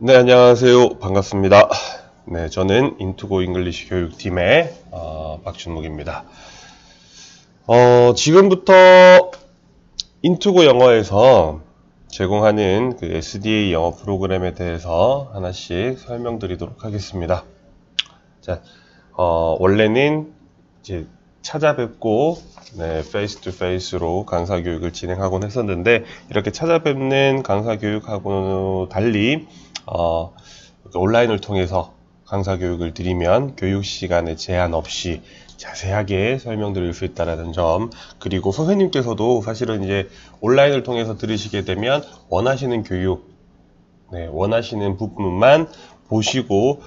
네, 안녕하세요. 반갑습니다. 네, 저는 인투고 잉글리시 교육팀의 박준묵입니다. 지금부터 인투고 영어에서 제공하는 그 SDA 영어 프로그램에 대해서 하나씩 설명드리도록 하겠습니다. 자, 원래는 이제 찾아뵙고 페이스 투 페이스로 강사 교육을 진행하곤 했었는데, 이렇게 찾아뵙는 강사 교육하고는 달리 온라인을 통해서 강사 교육을 드리면 교육 시간에 제한 없이 자세하게 설명드릴 수 있다는 점, 그리고 선생님께서도 사실은 이제 온라인을 통해서 들으시게 되면 원하시는 교육, 원하시는 부분만 보시고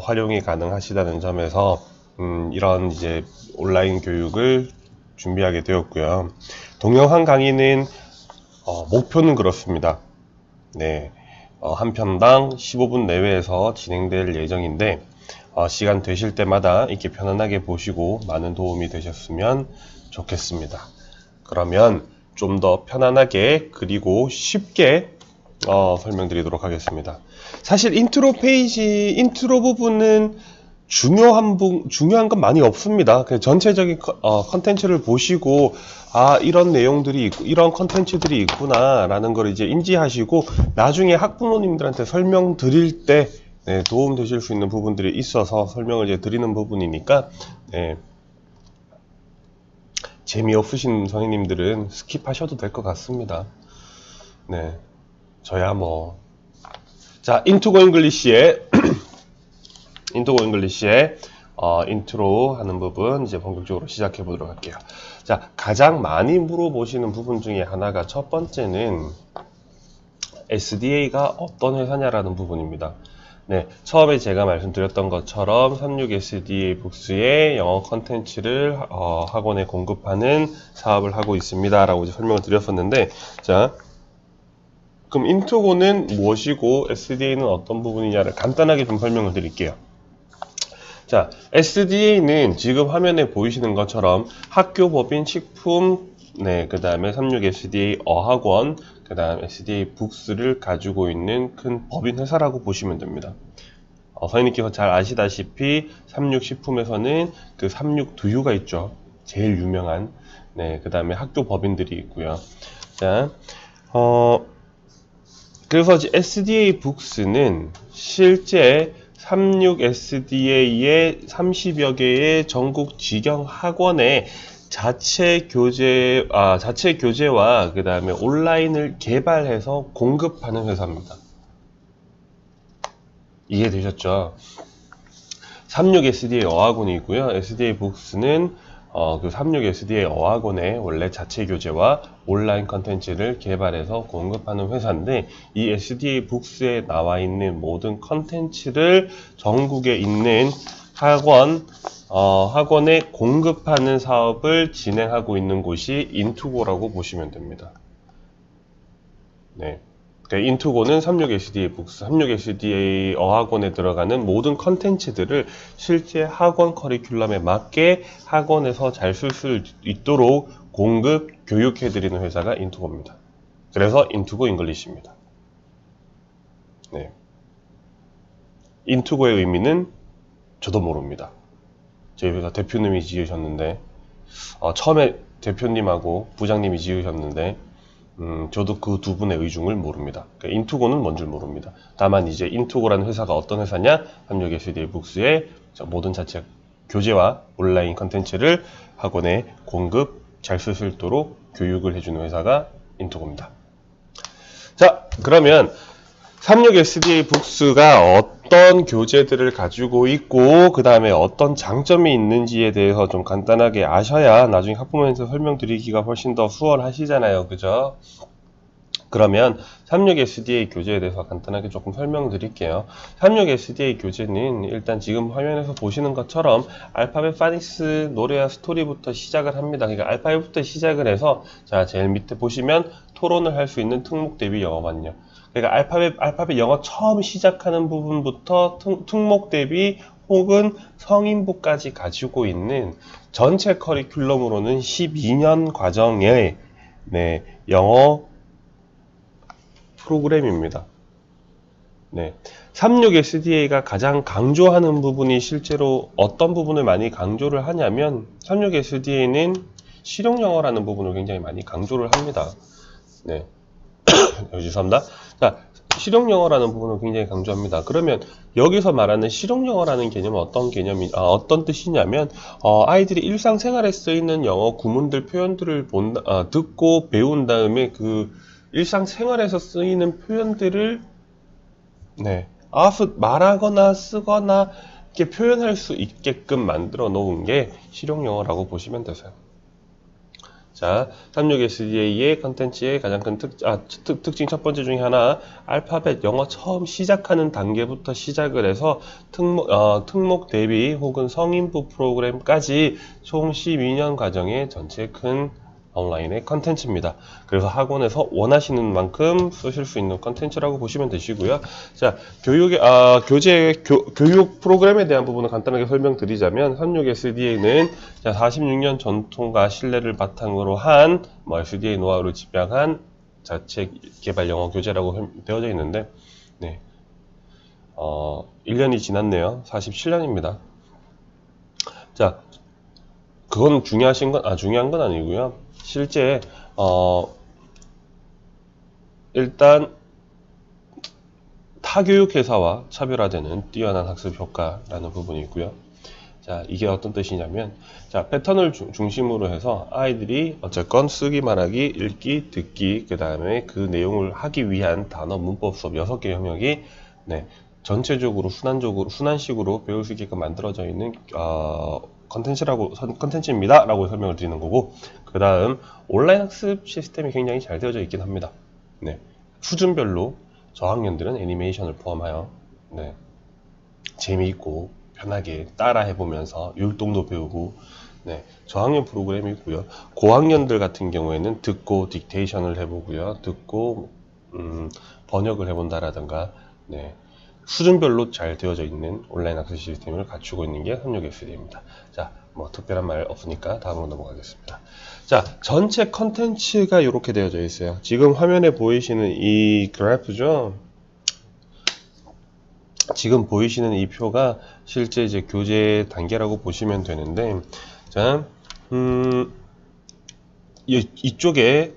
활용이 가능하시다는 점에서 이런 이제 온라인 교육을 준비하게 되었고요. 동영상 강의는 목표는 그렇습니다. 한 편당 15분 내외에서 진행될 예정인데, 시간 되실 때마다 이렇게 편안하게 보시고 많은 도움이 되셨으면 좋겠습니다. 그러면 좀 더 편안하게 그리고 쉽게 설명드리도록 하겠습니다. 사실 인트로 부분은 중요한 건 많이 없습니다. 그냥 전체적인 컨텐츠를 보시고, 이런 내용들이 있고, 이런 컨텐츠들이 있구나, 라는 걸 이제 인지하시고, 나중에 학부모님들한테 설명 드릴 때, 도움 되실 수 있는 부분들이 있어서 설명을 이제 드리는 부분이니까, 재미없으신 선생님들은 스킵하셔도 될 것 같습니다. 저야 뭐. 자, 인투고 잉글리시의 인트로 하는 부분 이제 본격적으로 시작해 보도록 할게요. 자, 가장 많이 물어보시는 부분 중에 하나가 첫 번째는 SDA가 어떤 회사냐라는 부분입니다. 처음에 제가 말씀드렸던 것처럼 36SDA 북스의 영어 컨텐츠를 학원에 공급하는 사업을 하고 있습니다 라고 이제 설명을 드렸었는데, 자, 그럼 인투고는 무엇이고 SDA는 어떤 부분이냐를 간단하게 좀 설명을 드릴게요. 자, SDA는 지금 화면에 보이시는 것처럼 학교 법인 식품, 그 다음에 36SDA 어학원, 그 다음 SDA 북스를 가지고 있는 큰 법인 회사라고 보시면 됩니다. 선생님께서 잘 아시다시피 36식품에서는 그 36두유가 있죠. 제일 유명한. 그 다음에 학교 법인들이 있고요. 자, 그래서 SDA 북스는 실제 36SDA의 30여 개의 전국 직영 학원의 자체 교재와 그 다음에 온라인을 개발해서 공급하는 회사입니다. 이해되셨죠? 36SDA 어학원이 있고요. SDA 북스는 그 36SDA 어학원의 원래 자체 교재와 온라인 컨텐츠를 개발해서 공급하는 회사인데, 이 SDA 북스에 나와 있는 모든 컨텐츠를 전국에 있는 학원에 공급하는 사업을 진행하고 있는 곳이 인투고라고 보시면 됩니다. 인투고는 36SDA 북스, 36SDA 어학원에 들어가는 모든 컨텐츠들을 실제 학원 커리큘럼에 맞게 학원에서 잘 쓸 수 있도록 공급, 교육해드리는 회사가 인투고입니다. 그래서 인투고 잉글리시입니다. 인투고의 의미는 저도 모릅니다. 저희 회사 대표님이 지으셨는데, 처음에 대표님하고 부장님이 지으셨는데, 저도 그 두 분의 의중을 모릅니다. 그러니까 인투고는 뭔지 모릅니다. 다만 이제 인투고라는 회사가 어떤 회사냐? 36SDA 북스의 모든 자체 교재와 온라인 컨텐츠를 학원에 공급, 잘 쓸 수 있도록 교육을 해주는 회사가 인투고입니다. 자, 그러면 36SDA 북스가 어떤 교재들을 가지고 있고 그 다음에 어떤 장점이 있는지에 대해서 좀 간단하게 아셔야 나중에 학부모님한테 설명드리기가 훨씬 더 수월하시잖아요. 그죠? 그러면 36SDA 교재에 대해서 간단하게 조금 설명드릴게요. 36SDA 교재는 일단 지금 화면에서 보시는 것처럼 알파벳 파닉스 노래와 스토리부터 시작을 합니다. 그러니까 알파벳부터 시작을 해서, 자, 제일 밑에 보시면 토론을 할 수 있는 특목 대비 영어만요. 그러니까 알파벳 영어 처음 시작하는 부분부터 특목 대비 혹은 성인부까지 가지고 있는 전체 커리큘럼으로는 12년 과정의 영어 프로그램입니다. 네. 36SDA가 가장 강조하는 부분이 실제로 어떤 부분을 많이 강조를 하냐면 36SDA는 실용영어라는 부분을 굉장히 많이 강조를 합니다. 네. 죄송합니다. 자, 실용영어라는 부분을 굉장히 강조합니다. 그러면 여기서 말하는 실용영어라는 개념은 어떤 뜻이냐면 아이들이 일상생활에 쓰이는 영어 구문들, 표현들을 듣고 배운 다음에 그 일상생활에서 쓰이는 표현들을 네, 말하거나 쓰거나 이렇게 표현할 수 있게끔 만들어 놓은 게 실용영어라고 보시면 되세요. 자, 36SDA의 컨텐츠의 가장 큰 특징 첫 번째 중에 하나, 알파벳 영어 처음 시작하는 단계부터 시작을 해서 특목 대비 혹은 성인부 프로그램까지 총 12년 과정의 전체 큰 온라인의 컨텐츠입니다. 그래서 학원에서 원하시는 만큼 쓰실 수 있는 컨텐츠라고 보시면 되시고요. 자, 교육 프로그램에 대한 부분을 간단하게 설명드리자면 36SDA는 46년 전통과 신뢰를 바탕으로 한 SDA 노하우를 집약한 자체 개발 영어 교재라고 되어져 있는데, 네, 1년이 지났네요. 47년입니다. 자, 그건 중요한 건 아니고요. 실제 일단 타교육회사와 차별화되는 뛰어난 학습 효과라는 부분이 있고요. 자, 이게 어떤 뜻이냐면, 자, 패턴을 중심으로 해서 아이들이 어쨌건 쓰기, 말하기, 읽기, 듣기, 그 다음에 그 내용을 하기 위한 단어, 문법 수업 6개 영역이 전체적으로 순환식으로 배울 수 있게끔 만들어져 있는 컨텐츠입니다 라고 설명을 드리는 거고, 그 다음 온라인 학습 시스템이 굉장히 잘 되어져 있긴 합니다. 네, 수준별로 저학년들은 애니메이션을 포함하여 재미있고 편하게 따라 해보면서 율동도 배우고, 저학년 프로그램이 있고요. 고학년들 같은 경우에는 듣고 딕테이션을 해보고요, 듣고 번역을 해본다라든가, 수준별로 잘 되어져 있는 온라인 학습 시스템을 갖추고 있는 게 36SDA입니다. 자, 특별한 말 없으니까 다음으로 넘어가겠습니다. 자, 전체 컨텐츠가 이렇게 되어져 있어요. 지금 화면에 보이시는 이 그래프죠? 지금 보이시는 이 표가 실제 이제 교재 단계라고 보시면 되는데, 자, 이쪽에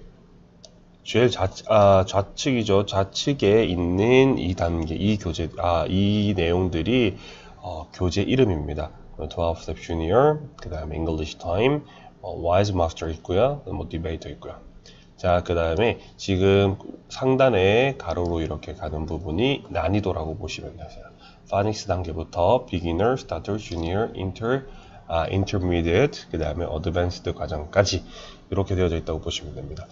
제일 좌측이죠. 좌측에 있는 이 단계, 이 내용들이 교재 이름입니다. 12step junior, 그 다음에 English time, wise master 있고요. debater 있고요. 자, 그 다음에 지금 상단에 가로로 이렇게 가는 부분이 난이도라고 보시면 되세요. 파닉스 단계부터 beginner, starter, junior, intermediate, 그 다음에 advanced 과정까지 이렇게 되어져 있다고 보시면 됩니다.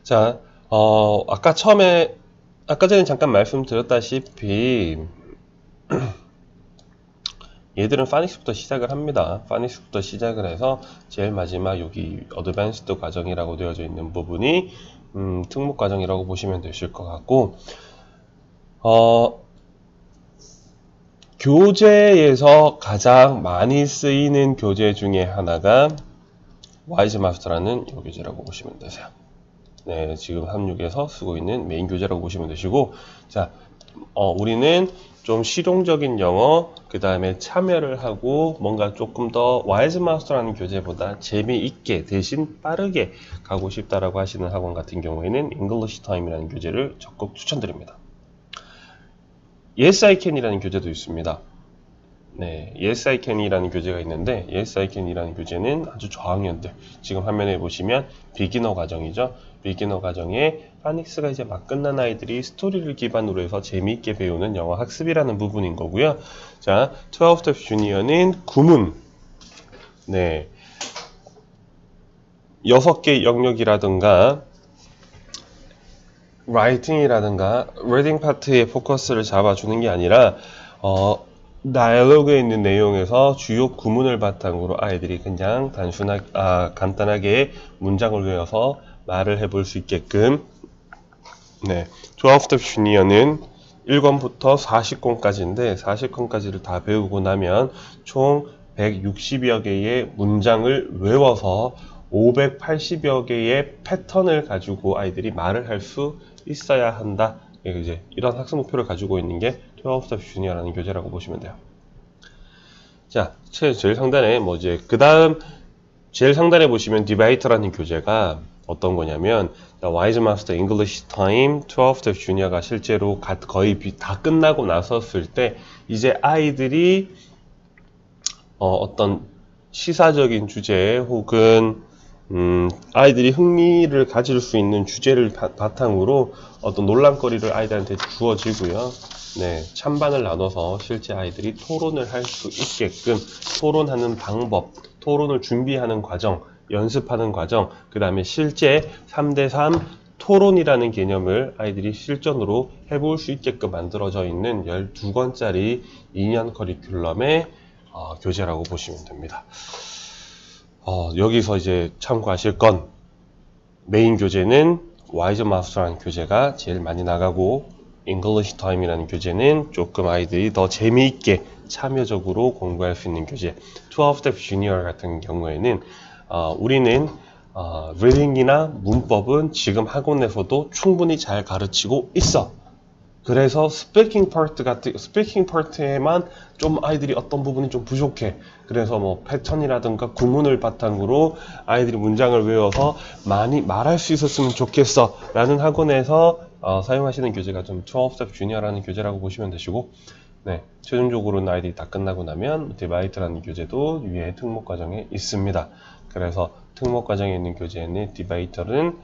자, 아까 전에 잠깐 말씀드렸다시피 얘들은 파닉스부터 시작을 합니다. 파닉스부터 시작을 해서 제일 마지막 여기 어드밴스드 과정이라고 되어져 있는 부분이 특목 과정이라고 보시면 되실 것 같고, 교재에서 가장 많이 쓰이는 교재 중에 하나가 와이즈 마스터라는 이 교재라고 보시면 되세요. 네, 지금 36에서 쓰고 있는 메인 교재라고 보시면 되시고, 자, 우리는 좀 실용적인 영어, 그 다음에 참여를 하고 뭔가 조금 더 와이즈 마스터라는 교재보다 재미있게 대신 빠르게 가고 싶다라고 하시는 학원 같은 경우에는 English Time이라는 교재를 적극 추천드립니다. Yes I Can이라는 교재도 있습니다. 네, Yes I Can이라는 교재가 있는데, Yes I Can이라는 교재는 아주 저학년들, 지금 화면에 보시면 비기너 과정이죠. 비기너 과정에 파닉스가 이제 막 끝난 아이들이 스토리를 기반으로 해서 재미있게 배우는 영어 학습이라는 부분인 거고요. 자, 12step junior는 구문, 6개 영역이라든가 라이팅이라든가 리딩 파트의 포커스를 잡아주는 게 아니라 다이얼로그에 있는 내용에서 주요 구문을 바탕으로 아이들이 그냥 간단하게 문장을 외워서 말을 해볼 수 있게끔, 12step junior는 1권부터 40권까지인데 40권까지를 다 배우고 나면 총 160여 개의 문장을 외워서 580여 개의 패턴을 가지고 아이들이 말을 할 수 있어야 한다 이제 이런 학습 목표를 가지고 있는 게 12 Steps Junior라는 교재라고 보시면 돼요. 자, 제일 상단에 그 다음 제일 상단에 보시면 Debate라는 교재가 어떤 거냐면 Wise Master English Time 12 Steps Junior가 실제로 거의 다 끝나고 나섰을 때 이제 아이들이 어떤 시사적인 주제 혹은 아이들이 흥미를 가질 수 있는 주제를 바탕으로 어떤 논란거리를 아이들한테 주어지고요. 네, 찬반을 나눠서 실제 아이들이 토론을 할 수 있게끔 토론하는 방법, 토론을 준비하는 과정, 연습하는 과정, 그 다음에 실제 3대3 토론이라는 개념을 아이들이 실전으로 해볼 수 있게끔 만들어져 있는 12권짜리 2년 커리큘럼의 교재라고 보시면 됩니다. 여기서 이제 참고하실 건 메인 교재는 Wise Master라는 교재가 제일 많이 나가고 English Time이라는 교재는 조금 아이들이 더 재미있게 참여적으로 공부할 수 있는 교재. 12 Steps Junior 같은 경우에는 우리는 리딩이나 문법은 지금 학원에서도 충분히 잘 가르치고 있어. 그래서 스피킹 파트에만 좀 아이들이 어떤 부분이 좀 부족해. 그래서 패턴이라든가 구문을 바탕으로 아이들이 문장을 외워서 많이 말할 수 있었으면 좋겠어 라는 학원에서 사용하시는 교재가 좀 12 Steps Junior라는 교재라고 보시면 되시고, 네, 최종적으로는 아이들이 다 끝나고 나면 디베이트라는 교재도 위에 특목 과정에 있습니다. 그래서 특목 과정에 있는 교재는 디베이터는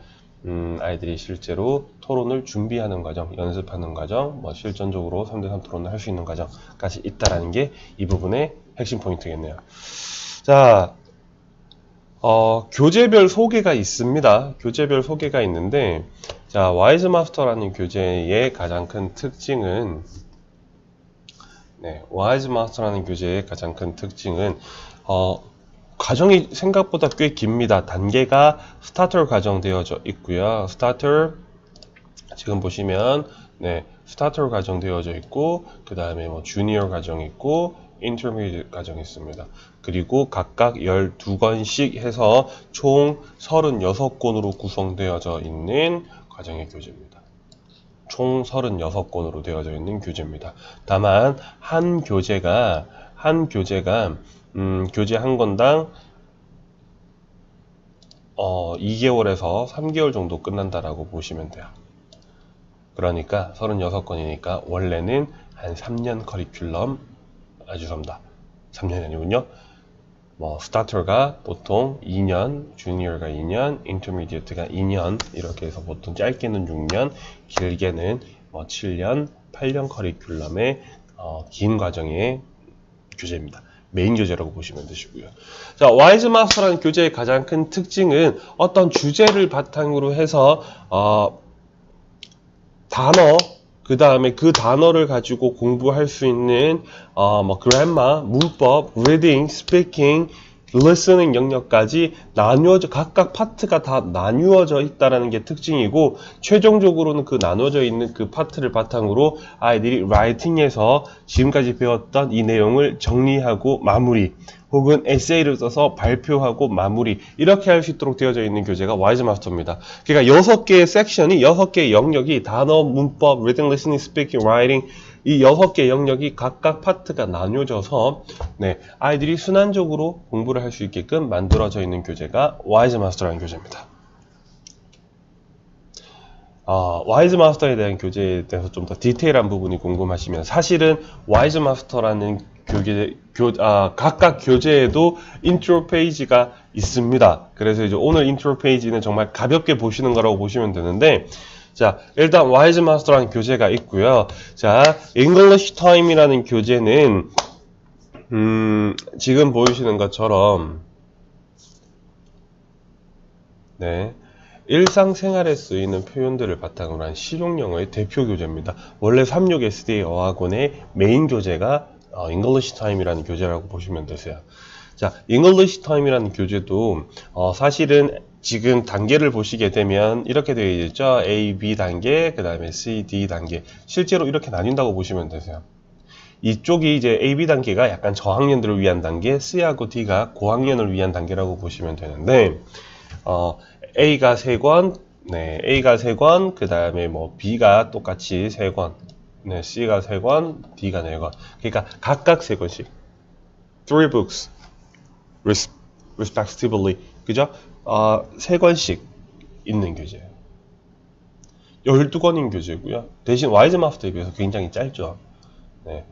아이들이 실제로 토론을 준비하는 과정, 연습하는 과정, 실전적으로 3대3 토론을 할 수 있는 과정까지 있다라는 게 이 부분의 핵심 포인트겠네요. 자, 교재별 소개가 있습니다. 교재별 소개가 있는데, 자, Wise Master라는 교재의 가장 큰 특징은, Wise Master라는 교재의 가장 큰 특징은, 과정이 생각보다 꽤 깁니다. 단계가 스타터 과정 되어져 있고요. 스타터 지금 보시면 스타터 과정 되어져 있고, 그 다음에 주니어 과정 있고, 인터미디엇 과정이 있습니다. 그리고 각각 12권씩 해서 총 36권으로 구성되어져 있는 과정의 교재입니다. 총 36권으로 되어져 있는 교재입니다. 다만 한 교재가 교재 한 권당 2개월에서 3개월 정도 끝난다라고 보시면 돼요. 그러니까 36권이니까 원래는 한 3년 커리큘럼, 죄송합니다. 3년이 아니군요. 스타터가 보통 2년, 주니어가 2년, 인터미디어트가 2년, 이렇게 해서 보통 짧게는 6년, 길게는 7년, 8년 커리큘럼의 긴 과정의 교재입니다. 메인 교재라고 보시면 되시고요. 자, Wise Master라는 교재의 가장 큰 특징은 어떤 주제를 바탕으로 해서 단어, 그 다음에 그 단어를 가지고 공부할 수 있는 그래마, 문법, reading, speaking, listening 영역까지 나뉘어져, 각각 파트가 다 나뉘어져 있다라는 게 특징이고, 최종적으로는 그 나눠져 있는 그 파트를 바탕으로 아이들이 writing에서 지금까지 배웠던 이 내용을 정리하고 마무리, 혹은 에세이를 써서 발표하고 마무리, 이렇게 할 수 있도록 되어져 있는 교재가 Wise Master입니다. 그러니까 6개의 섹션이, 6개의 영역이 단어, 문법, reading, listening, speaking, writing, 이 6개의 영역이 각각 파트가 나뉘어져서 아이들이 순환적으로 공부를 할 수 있게끔 만들어져 있는 교재가 Wise Master라는 교재입니다. Wise Master에 대한 교재에 대해서 좀 더 디테일한 부분이 궁금하시면, 사실은 Wise Master라는 각각 교재에도 인트로 페이지가 있습니다. 그래서 이제 오늘 인트로 페이지는 정말 가볍게 보시는 거라고 보시면 되는데, 자, 일단 Wise Master라는 교재가 있고요. 자, English Time이라는 교재는 지금 보이시는 것처럼 일상생활에 쓰이는 표현들을 바탕으로 한 실용영어의 대표 교재입니다. 원래 36SDA 어학원의 메인 교재가 English Time이라는 교재라고 보시면 되세요. 자, English Time이라는 교재도 사실은 지금 단계를 보시게 되면 이렇게 되어 있죠. A, B 단계, 그 다음에 C, D 단계. 실제로 이렇게 나뉜다고 보시면 되세요. 이쪽이 이제 A, B 단계가 약간 저학년들을 위한 단계, C하고 D가 고학년을 위한 단계라고 보시면 되는데, A가 3권, 네, A가 3권, 그 다음에 뭐 B가 똑같이 3권, 네, C가 3권, D가 4권. 그러니까 각각 3권씩. 3 books, respectively. 그죠? 3권씩 있는 교재예요. 12권인 교재고요. 대신 와이즈마스터에 비해서 굉장히 짧죠. 네.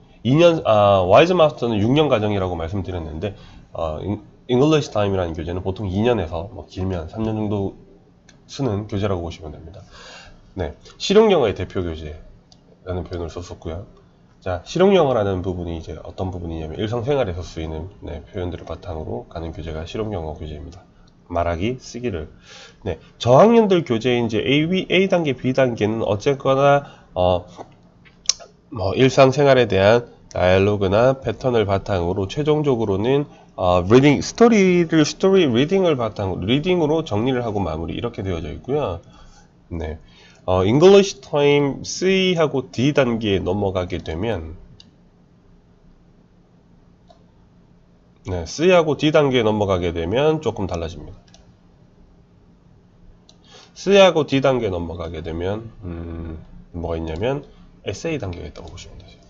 와이즈마스터는 6년 과정이라고 말씀드렸는데, English Time이라는 교재는 보통 2년에서 뭐 길면 3년 정도 쓰는 교재라고 보시면 됩니다. 네. 실용영어의 대표 교재라는 표현을 썼었고요. 자, 실용영어라는 부분이 이제 어떤 부분이냐면 일상생활에서 쓰이는 표현들을 바탕으로 가는 교재가 실용영어 교재입니다. 말하기, 쓰기를. 네. 저학년들 교재인 이제 A 단계, B 단계는 어쨌거나 뭐 일상생활에 대한 다이얼로그나 패턴을 바탕으로 최종적으로는 스토리 리딩을 바탕으로 리딩으로 정리를 하고 마무리 이렇게 되어져 있고요. 네. English Time C하고 D 단계에 넘어가게 되면 네, C하고 D 단계에 넘어가게 되면 조금 달라집니다. C하고 D 단계에 넘어가게 되면 뭐가 있냐면 에세이 단계가 있다고 보시면 되세요.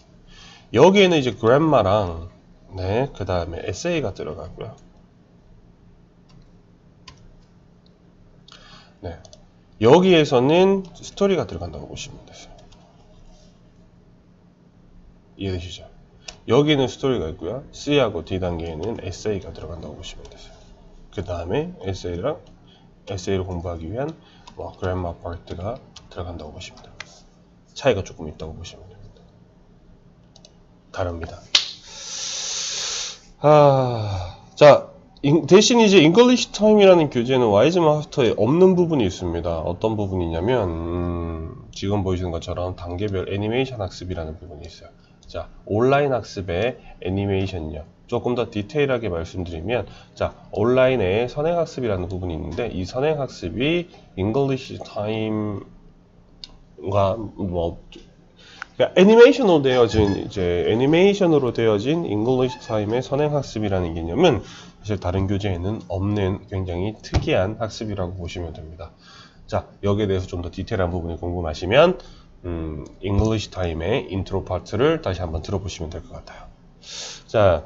여기에는 이제 그래머랑 네, 그 다음에 에세이가 들어가고요. 네. 여기에서는 스토리가 들어간다고 보시면 되세요. 이해되시죠? 여기는 스토리가 있고요. C하고 D 단계에는 에세이가 들어간다고 보시면 되세요. 그 다음에 에세이를 공부하기 위한 그래머 파트가 들어간다고 보시면 됩니다. 차이가 조금 있다고 보시면 됩니다. 다릅니다. 자, 대신 이제 English Time이라는 교재는 와이즈마스터에 없는 부분이 있습니다. 어떤 부분이냐면 지금 보이시는 것처럼 단계별 애니메이션 학습이라는 부분이 있어요. 자, 온라인 학습의 애니메이션요. 조금 더 디테일하게 말씀드리면, 자, 온라인에 선행학습이라는 부분이 있는데, 이 선행학습이 English Time과 그러니까 애니메이션으로 되어진 English Time의 선행학습이라는 개념은 사실 다른 교재에는 없는 굉장히 특이한 학습이라고 보시면 됩니다. 자, 여기에 대해서 좀 더 디테일한 부분이 궁금하시면 English Time의 인트로 파트를 다시 한번 들어보시면 될 것 같아요. 자,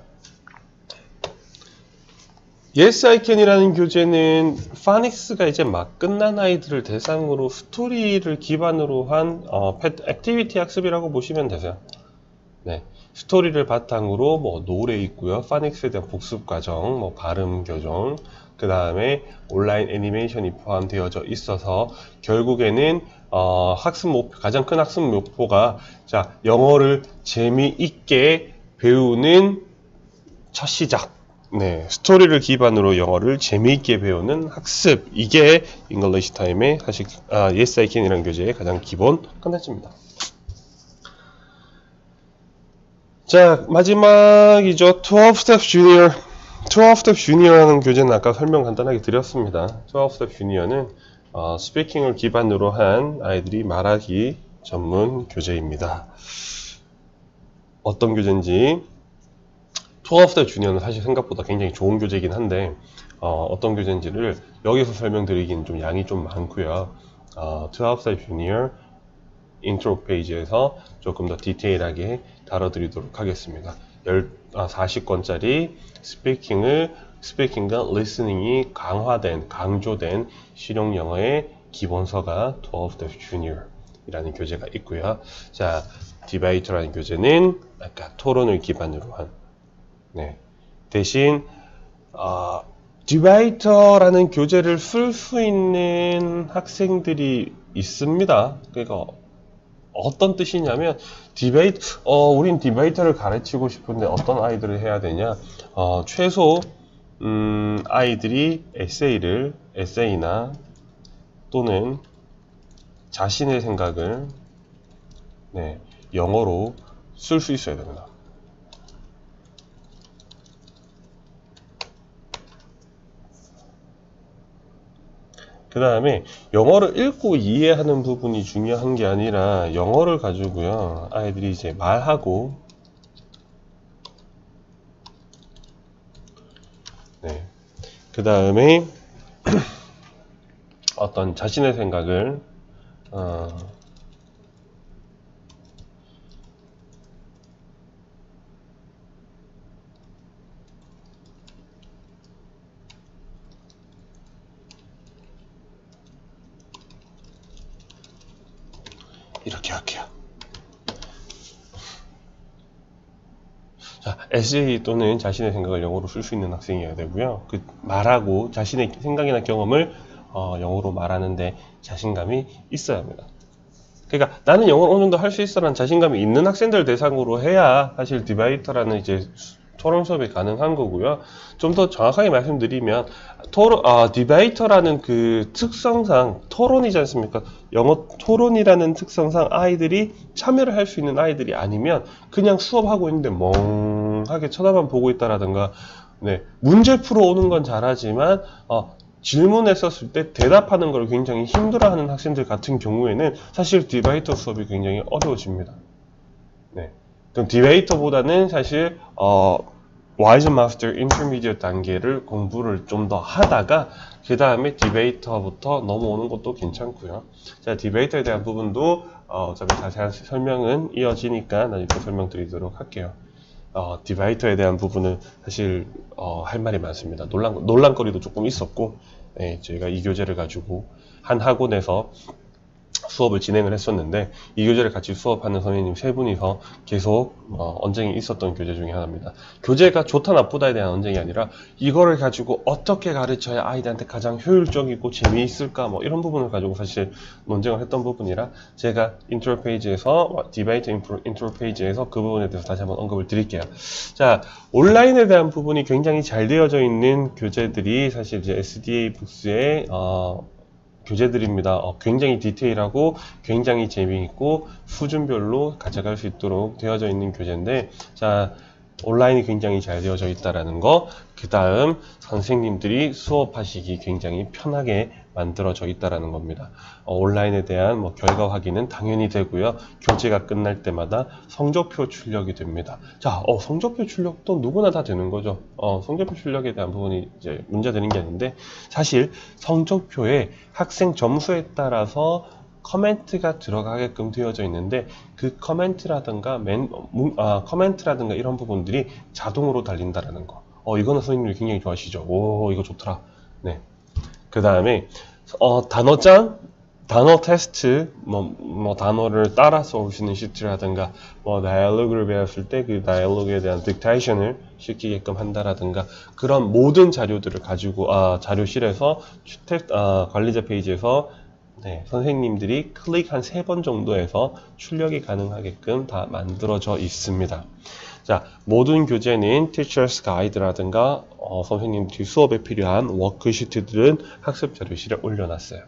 Yes, I Can이라는 교재는 파닉스가 이제 막 끝난 아이들을 대상으로 스토리를 기반으로 한 액티비티 학습이라고 보시면 되세요. 네, 스토리를 바탕으로 뭐 노래 있고요, 파닉스에 대한 복습 과정, 뭐 발음 교정, 그 다음에 온라인 애니메이션이 포함되어져 있어서 결국에는 가장 큰 학습 목표가 자 영어를 재미있게 배우는 첫 시작. 네, 스토리를 기반으로 영어를 재미있게 배우는 학습. 이게 English Time의 사실 Yes, I Can이라는 교재의 가장 기본 컨텐츠입니다. 자, 마지막이죠. 12 Step Junior. 12 Step Junior라는 교재는 아까 설명 간단하게 드렸습니다. 12 Step Junior는 스피킹을 기반으로 한 아이들이 말하기 전문 교재입니다. 어떤 교재인지 12 Step Junior는 사실 생각보다 굉장히 좋은 교재이긴 한데 어떤 교재인지를 여기서 설명드리기는 좀 양이 좀 많고요. 12 Step Junior 인트로 페이지에서 조금 더 디테일하게 다뤄드리도록 하겠습니다. 40권짜리 스피킹과 리스닝이 강조된 실용 영어의 기본서가 12 Step Junior 이라는 교재가 있고요. 자, 디베이터라는 교재는 아까 토론을 기반으로 한 대신 디베이터라는 교재를 쓸 수 있는 학생들이 있습니다. 그러니까 어떤 뜻이냐면 우린 디베이터를 가르치고 싶은데 어떤 아이들을 해야 되냐? 최소 아이들이 에세이나 또는 자신의 생각을 영어로 쓸 수 있어야 됩니다. 그 다음에 영어를 읽고 이해하는 부분이 중요한 게 아니라 영어를 가지고요 아이들이 이제 말하고 그 다음에 어떤 자신의 생각을 이렇게 할게요. 자, 에세이 또는 자신의 생각을 영어로 쓸 수 있는 학생이어야 되고요. 그 말하고 자신의 생각이나 경험을 영어로 말하는데 자신감이 있어야 합니다. 그러니까 나는 영어를 어느 정도 할 수 있어라는 자신감이 있는 학생들 대상으로 해야 사실 디베이터라는 이제 토론 수업이 가능한 거고요. 좀 더 정확하게 말씀드리면 디베이터라는 그 특성상 토론이지 않습니까? 영어 토론이라는 특성상 아이들이 참여를 할 수 있는 아이들이 아니면 그냥 수업하고 있는데 멍하게 쳐다만 보고 있다라든가, 네, 문제 풀어 오는 건 잘하지만 질문했었을 때 대답하는 걸 굉장히 힘들어하는 학생들 같은 경우에는 사실 디베이터 수업이 굉장히 어려워집니다. 네. 그럼 디베이터보다는 사실 와이즈 마스터 인터미디엇 단계를 공부를 좀 더 하다가 그 다음에 디베이터부터 넘어오는 것도 괜찮고요. 자, 디베이터에 대한 부분도 어차피 자세한 설명은 이어지니까 나중에 설명드리도록 할게요. 디베이터에 대한 부분은 사실 할 말이 많습니다. 논란거리도 조금 있었고, 네, 저희가 이 교재를 가지고 한 학원에서 수업을 진행을 했었는데 이 교재를 같이 수업하는 선생님 세 분이서 계속 언쟁이 있었던 교재 중에 하나입니다. 교재가 좋다 나쁘다에 대한 언쟁이 아니라 이거를 가지고 어떻게 가르쳐야 아이들한테 가장 효율적이고 재미있을까 뭐 이런 부분을 가지고 사실 논쟁을 했던 부분이라 제가 인트로 페이지에서 디베이트 인트로 페이지에서 그 부분에 대해서 다시 한번 언급을 드릴게요. 자, 온라인에 대한 부분이 굉장히 잘 되어져 있는 교재들이 사실 이제 SDA 북스의 교재들입니다. 굉장히 디테일하고 굉장히 재미있고 수준별로 가져갈 수 있도록 되어져 있는 교재인데, 자, 온라인이 굉장히 잘 되어져 있다라는 거, 그 다음 선생님들이 수업하시기 굉장히 편하게 만들어져 있다라는 겁니다. 온라인에 대한 뭐 결과 확인은 당연히 되고요. 교재가 끝날 때마다 성적표 출력이 됩니다. 자, 성적표 출력도 누구나 다 되는 거죠. 성적표 출력에 대한 부분이 이제 문제되는 게 아닌데, 사실 성적표에 학생 점수에 따라서 커멘트가 들어가게끔 되어져 있는데 그 커멘트라든가 커멘트라든가 이런 부분들이 자동으로 달린다라는 거. 이거는 선생님들이 굉장히 좋아하시죠. 오, 이거 좋더라. 네. 그 다음에 단어장, 단어 테스트, 단어를 따라서 올 수 있는 시트라든가, 다이얼로그를 배웠을 때 그 다이얼로그에 대한 딕테이션을 시키게끔 한다라든가, 그런 모든 자료들을 가지고, 자료실에서, 관리자 페이지에서, 네, 선생님들이 클릭 한 3번 정도에서 출력이 가능하게끔 다 만들어져 있습니다. 자, 모든 교재는 Teacher's Guide라든가, 선생님들이 수업에 필요한 워크시트들은 학습 자료실에 올려놨어요.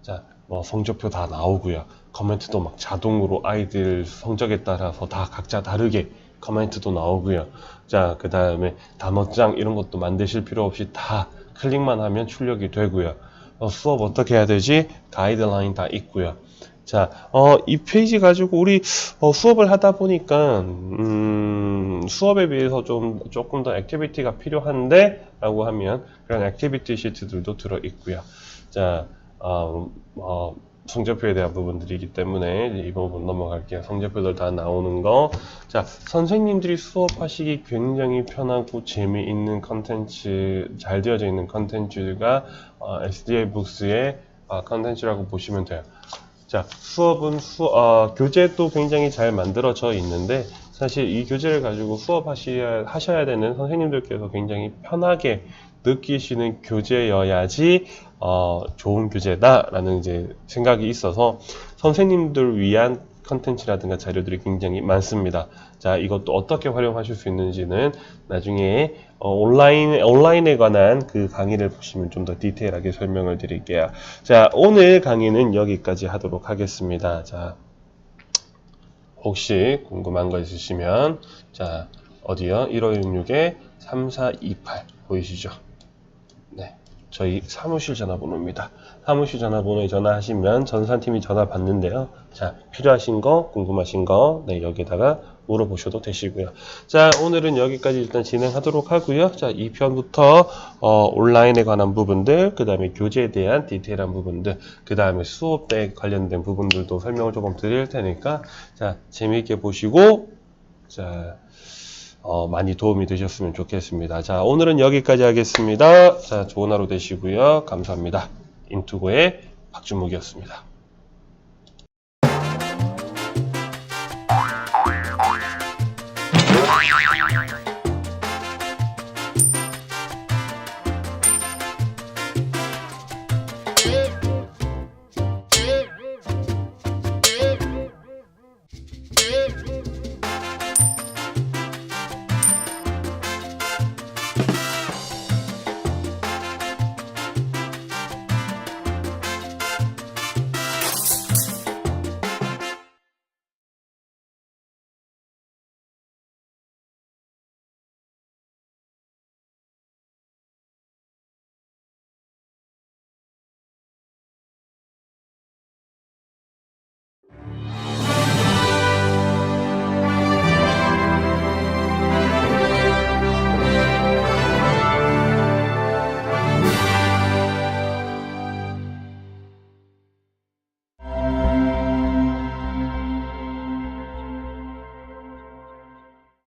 자, 성적표 다 나오고요. 코멘트도 막 자동으로 아이들 성적에 따라서 다 각자 다르게 코멘트도 나오고요. 자, 그 다음에 단어장 이런 것도 만드실 필요 없이 다 클릭만 하면 출력이 되고요. 수업 어떻게 해야 되지? 가이드라인 다 있고요. 자, 이 페이지 가지고 우리 수업을 하다 보니까 수업에 비해서 조금 더 액티비티가 필요한데 라고 하면 그런 액티비티 시트들도 들어 있고요. 자, 성적표에 대한 부분들이기 때문에 이 부분 넘어갈게요. 성적표들 다 나오는 거. 자, 선생님들이 수업하시기 굉장히 편하고 재미있는 컨텐츠, 잘 되어져 있는 컨텐츠가 SDA 북스의 컨텐츠라고 보시면 돼요. 자, 수업은 교재도 굉장히 잘 만들어져 있는데 사실 이 교재를 가지고 수업하셔야 되는 선생님들께서 굉장히 편하게 느끼시는 교재여야지 좋은 교재다라는 이제 생각이 있어서 선생님들 위한 컨텐츠라든가 자료들이 굉장히 많습니다. 자, 이것도 어떻게 활용하실 수 있는지는 나중에 온라인에 관한 그 강의를 보시면 좀 더 디테일하게 설명을 드릴게요. 자, 오늘 강의는 여기까지 하도록 하겠습니다. 자, 혹시 궁금한 거 있으시면 자, 어디요? 1516에 3428 보이시죠? 네, 저희 사무실 전화번호입니다. 사무실 전화번호에 전화하시면 전산팀이 전화 받는데요. 자, 필요하신 거, 궁금하신 거, 네, 여기다가 물어보셔도 되시고요. 자, 오늘은 여기까지 일단 진행하도록 하고요. 자, 2편부터 온라인에 관한 부분들, 그 다음에 교재에 대한 디테일한 부분들, 그 다음에 수업에 관련된 부분들도 설명을 조금 드릴 테니까 자, 재미있게 보시고 자, 많이 도움이 되셨으면 좋겠습니다. 자, 오늘은 여기까지 하겠습니다. 자, 좋은 하루 되시고요. 감사합니다. 인투고의 박준묵이었습니다.